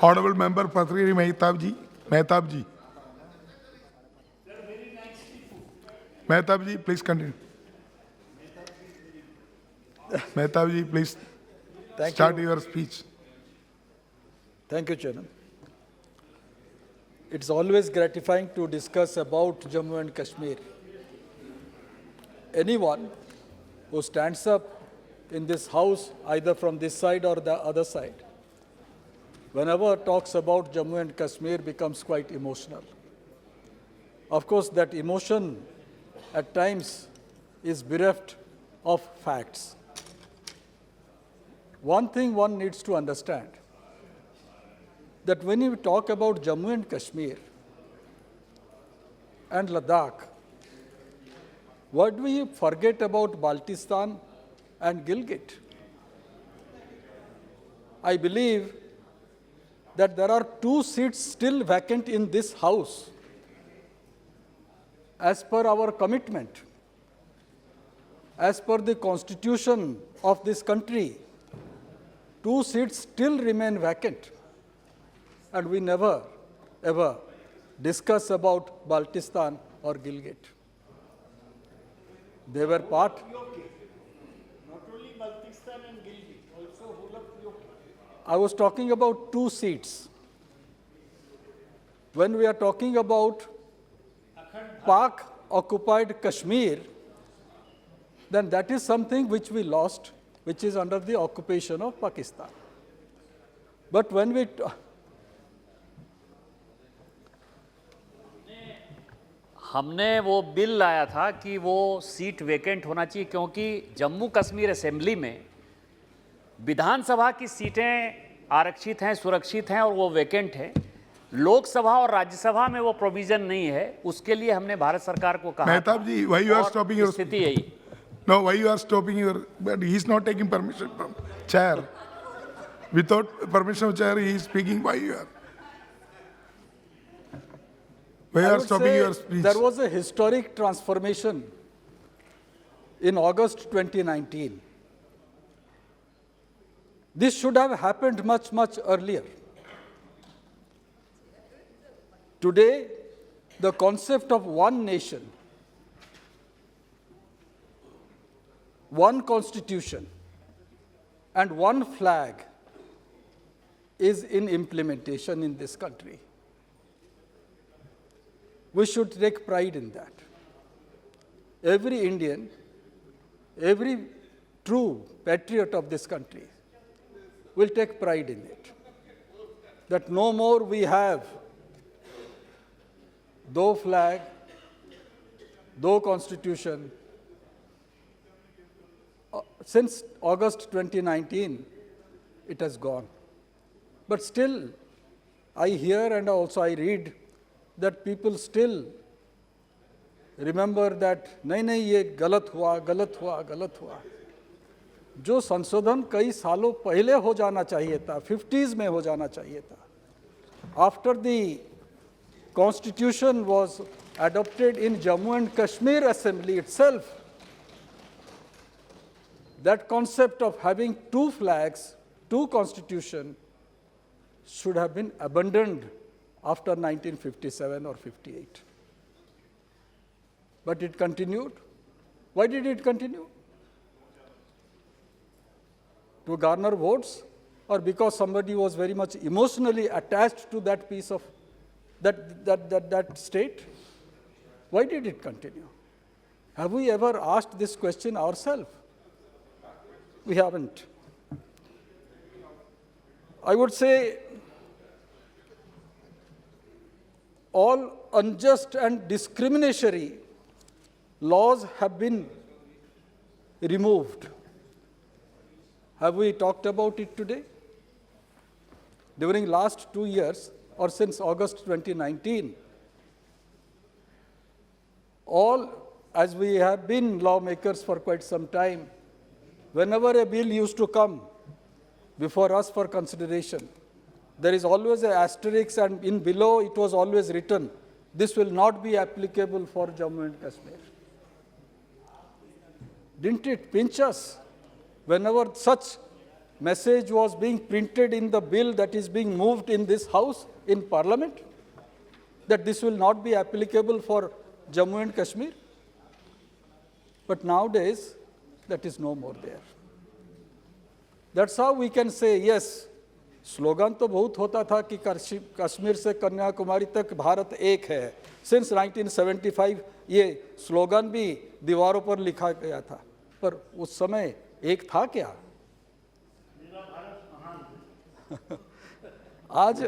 Honorable Member Bhartruhari Mahtab ji. Mahtab ji. Mahtab ji, please continue. Mahtab ji, please start your speech. Thank you, Chairman. It's always gratifying to discuss about Jammu and Kashmir. Anyone who stands up in this house, either from this side or the other side, whenever talks about Jammu and Kashmir becomes quite emotional. Of course, that emotion at times is bereft of facts. One thing one needs to understand, that when you talk about Jammu and Kashmir and Ladakh, what do we forget about Baltistan and Gilgit? I believe that there are 2 seats still vacant in this house. As per our commitment, as per the constitution of this country, 2 seats still remain vacant. And we never, ever discuss about Baltistan or Gilgit. They were part. Not only Baltistan and Gilgit, also whole of POK. I was talking about 2 seats. When we are talking about Pak-occupied Kashmir, then that is something which we lost, which is under the occupation of Pakistan. But when we हमने वो bill लाया था कि वो seat vacant होना चाहिए, क्योंकि Jammu Kashmir assembly में विधानसभा की सीटें आरक्षित हैं, सुरक्षित हैं और वो वेकेंट हैं। लोकसभा और राज्यसभा में वो प्रोविजन नहीं है। उसके लिए हमने भारत सरकार को कहा। मेहताब जी, why you are stopping your स्थिति यही। No, why you are stopping your? But he is not taking permission from chair. Without permission of chair, he is speaking. Why you are? Why you are stopping your speech? There was a historic transformation in August 2019. This should have happened much, much earlier. Today, the concept of one nation, one constitution, and one flag is in implementation in this country. We should take pride in that. Every Indian, every true patriot of this country will take pride in it. That no more we have दो flag, दो constitution. Since August 2019, it has gone. But still, I hear and also I read that people still remember that नहीं ये गलत हुआ, गलत हुआ, गलत हुआ. जो संशोधन कई सालों पहले हो जाना चाहिए था, 50s में हो जाना चाहिए था. After the Constitution was adopted in Jammu and Kashmir Assembly itself, that concept of having 2 flags, 2 constitutions should have been abandoned after 1957 or 58. But it continued. Why did it continue? To garner votes, or because somebody was very much emotionally attached to that piece of that state? Why did it continue? Have we ever asked this question ourselves? We haven't. I would say all unjust and discriminatory laws have been removed. Have we talked about it today? During last 2 years, or since August 2019, all, as we have been lawmakers for quite some time, whenever a bill used to come before us for consideration, there is always an asterisk, and in below it was always written, this will not be applicable for Jammu and Kashmir. Didn't it pinch us whenever such message was being printed in the bill that is being moved in this house, in parliament, that this will not be applicable for Jammu and Kashmir. But nowadays, that is no more there. That's how we can say, yes, slogan तो बहुत होता था कि कश्मीर से कन्याकुमारी तक भारत एक है. Since 1975 ये स्लोगन भी दीवारों पर लिखा गया था, पर उस समय एक था क्या? आज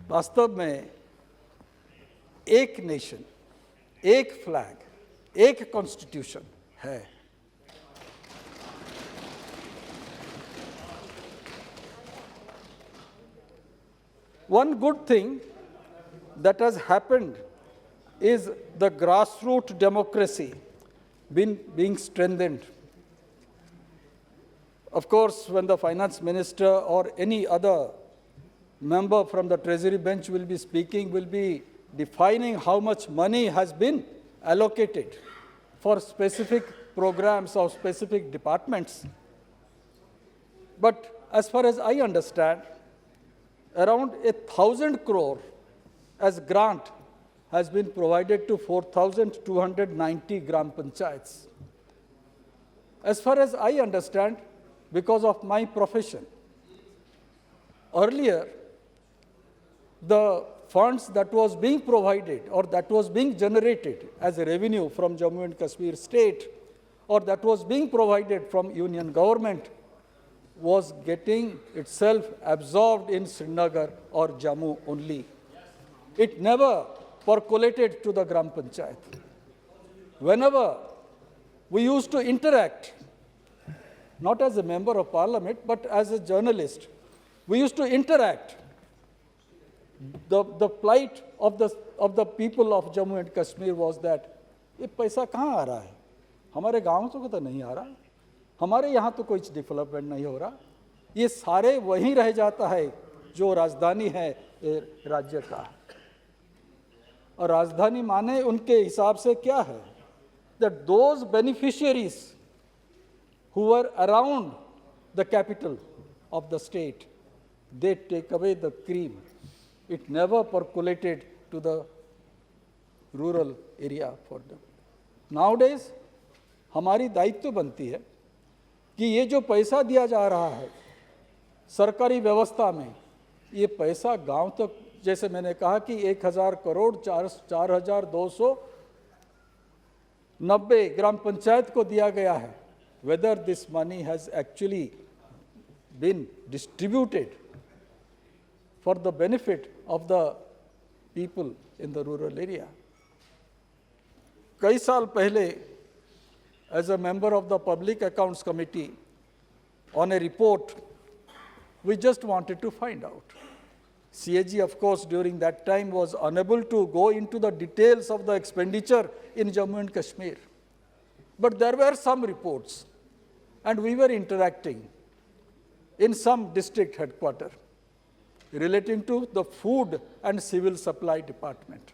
वास्तव में एक नेशन, एक फ्लैग, एक कॉन्स्टिट्यूशन है. One good thing that has happened is the grassroots democracy being strengthened. Of course, when the finance minister or any other member from the treasury bench will be speaking, will be defining how much money has been allocated for specific programs or specific departments. But as far as I understand, around 1,000 crore as grant has been provided to 4,290 gram panchayats. As far as I understand, because of my profession, earlier the funds that was being provided or that was being generated as a revenue from Jammu and Kashmir state or that was being provided from union government was getting itself absorbed in Srinagar or Jammu only. It never percolated to the Gram Panchayat. Whenever we used to interact, not as a member of parliament, but as a journalist, we used to interact. The plight of the people of Jammu and Kashmir was that, ये पैसा कहाँ आ रहा है? हमारे गाँव को तो नहीं आ रहा. हमारे यहाँ तो कोई डेवलपमेंट नहीं हो रहा. ये सारे वहीं रह जाता है जो राजधानी है राज्य का. और राजधानी माने उनके हिसाब से क्या है? That those beneficiaries who were around the capital of the state, they take away the cream. It never percolated to the rural area for them. Nowadays, हमारी दायित्व बनती है कि ये जो पैसा दिया जा रहा है सरकारी व्यवस्था में, ये पैसा गांव तक, जैसे मैंने कहा कि 1,000 करोड़ 4,290 ग्राम पंचायत को दिया गया है. Whether this money has actually been distributed for the benefit of the people in the rural area. कई साल पहले, as a member of the Public Accounts Committee, on a report, we just wanted to find out. CAG, of course, during that time was unable to go into the details of the expenditure in Jammu and Kashmir. But there were some reports, and we were interacting in some district headquarters relating to the food and civil supply department.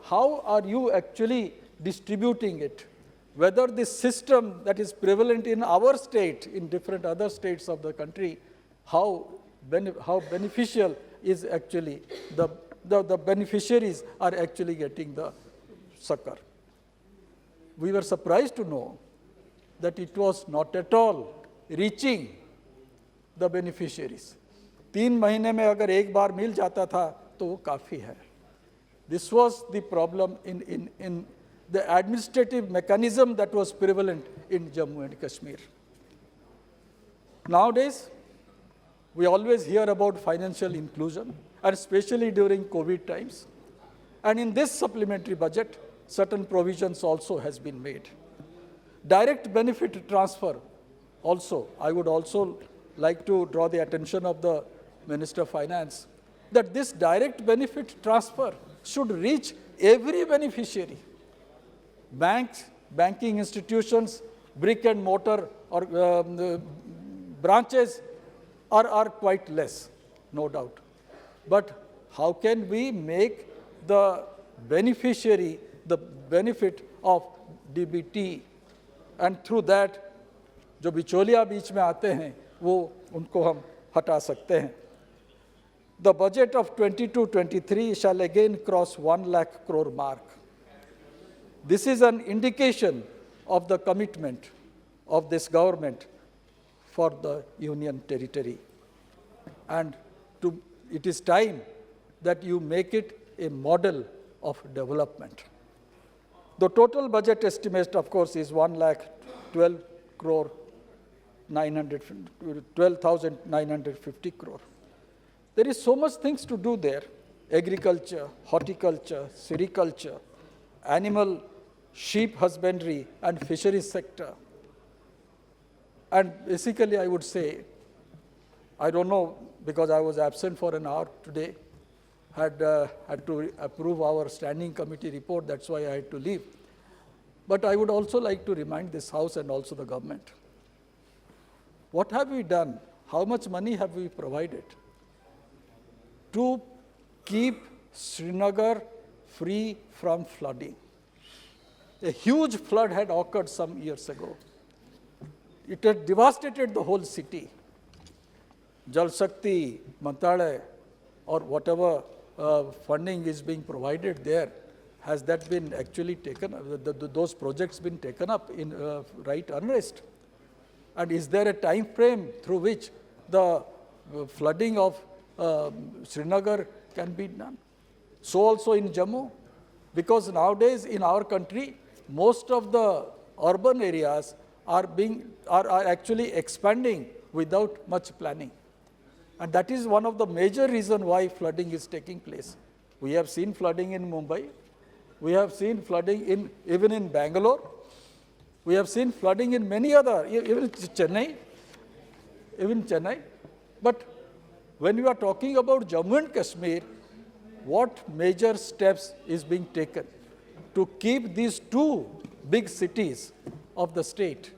How are you actually distributing it? Whether this system that is prevalent in our state, in different other states of the country, how beneficial is actually, the beneficiaries are actually getting the succor. We were surprised to know that it was not at all reaching the beneficiaries. 3 महीने में अगर एक बार मिल जाता था तो वो काफ़ी है. This was the problem in the administrative mechanism that was prevalent in Jammu and Kashmir. Nowadays, we always hear about financial inclusion, and especially during COVID times. And in this supplementary budget, certain provisions also has been made. Direct benefit transfer also, I would also like to draw the attention of the Minister of Finance, that this direct benefit transfer should reach every beneficiary. Banks, banking institutions, brick and mortar or branches are quite less, no doubt. But how can we make the beneficiary the benefit of DBT, and through that जो बिचौलिया बीच में आते हैं वो उनको हम हटा सकते हैं. The budget of 22-23 shall again cross 1 lakh crore mark. This is an indication of the commitment of this government for the union territory. And it is time that you make it a model of development. The total budget estimate, of course, is 12,950 crore. There is so much things to do there: agriculture, horticulture, sericulture, animal, sheep husbandry, and fisheries sector. And basically, I would say, I don't know, because I was absent for an hour today, had to approve our standing committee report, that's why I had to leave. But I would also like to remind this House and also the government, what have we done? How much money have we provided to keep Srinagar free from flooding? A huge flood had occurred some years ago. It had devastated the whole city. Jal Shakti, Mantralaya, or whatever funding is being provided there, has that been actually taken, those projects been taken up in right earnest? And is there a time frame through which the flooding of Srinagar can be done? So also in Jammu, because nowadays in our country, most of the urban areas are actually expanding without much planning. And that is one of the major reasons why flooding is taking place. We have seen flooding in Mumbai. We have seen flooding even in Bangalore. We have seen flooding in many other, even Chennai. But when you are talking about Jammu and Kashmir, what major steps is being taken to keep these two big cities of the state,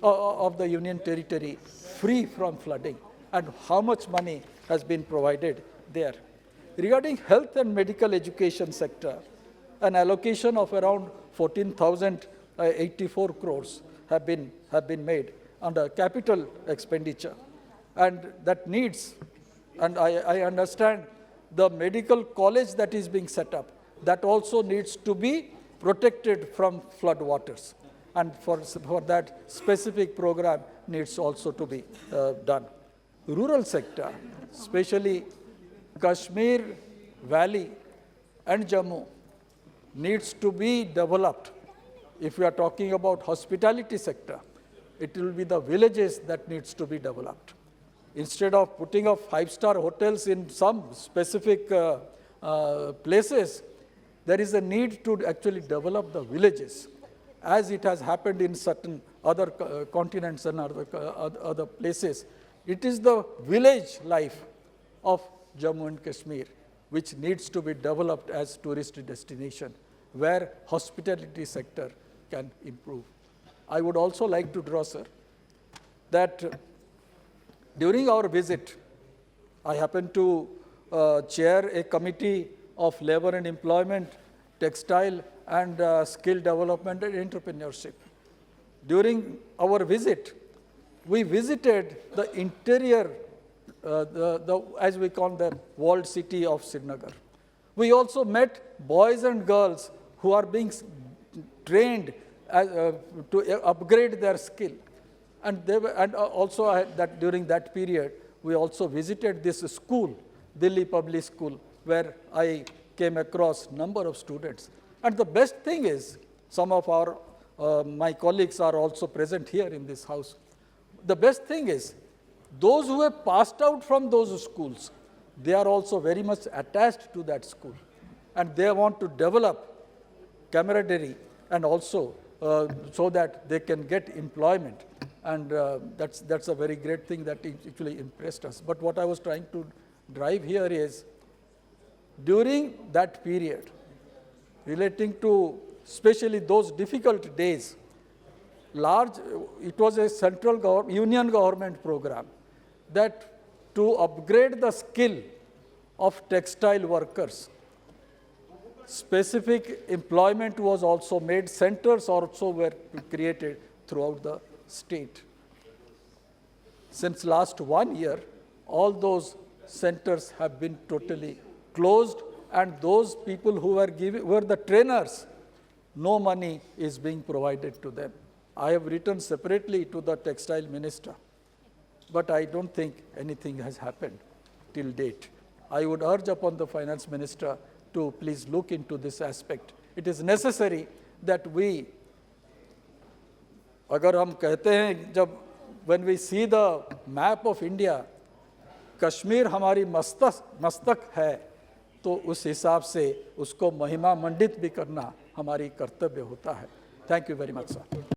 of the Union Territory, free from flooding, and how much money has been provided there? Regarding health and medical education sector, an allocation of around 14,084 crores have been made under capital expenditure, and that needs, and I understand the medical college that is being set up, that also needs to be protected from flood waters, and for that specific program needs also to be done. Rural sector, especially Kashmir Valley and Jammu, needs to be developed. If we are talking about hospitality sector, it will be the villages that needs to be developed. Instead of putting up 5-star hotels in some specific places, there is a need to actually develop the villages, as it has happened in certain other continents and other places. It is the village life of Jammu and Kashmir which needs to be developed as tourist destination, where hospitality sector can improve. I would also like to draw, sir, that during our visit, I happened to chair a committee of labor and employment, textile and skill development and entrepreneurship. During our visit, we visited the interior, as we call the walled city of Srinagar. We also met boys and girls who are being trained to upgrade their skill. And that during that period, we also visited this school, Delhi Public School, where I came across number of students. And the best thing is, some of my colleagues are also present here in this house. The best thing is, those who have passed out from those schools, they are also very much attached to that school. And they want to develop camaraderie and also so that they can get employment. And that's a very great thing that actually impressed us. But what I was trying to drive here is, during that period, relating to especially those difficult days, it was a central union government program that to upgrade the skill of textile workers, specific employment was also made, centers also were created throughout the state. since last 1 year, all those centers have been totally closed, and those people who were the trainers, no money is being provided to them. I have written separately to the textile minister, but I don't think anything has happened till date. I would urge upon the finance minister to please look into this aspect. It is necessary that we, अगर हम कहते हैं जब when we see the map of India, Kashmir हमारी मस्तक है, तो उस हिसाब से उसको महिमा मंडित भी करना हमारी कर्तव्य होता है. Thank you very much, sir.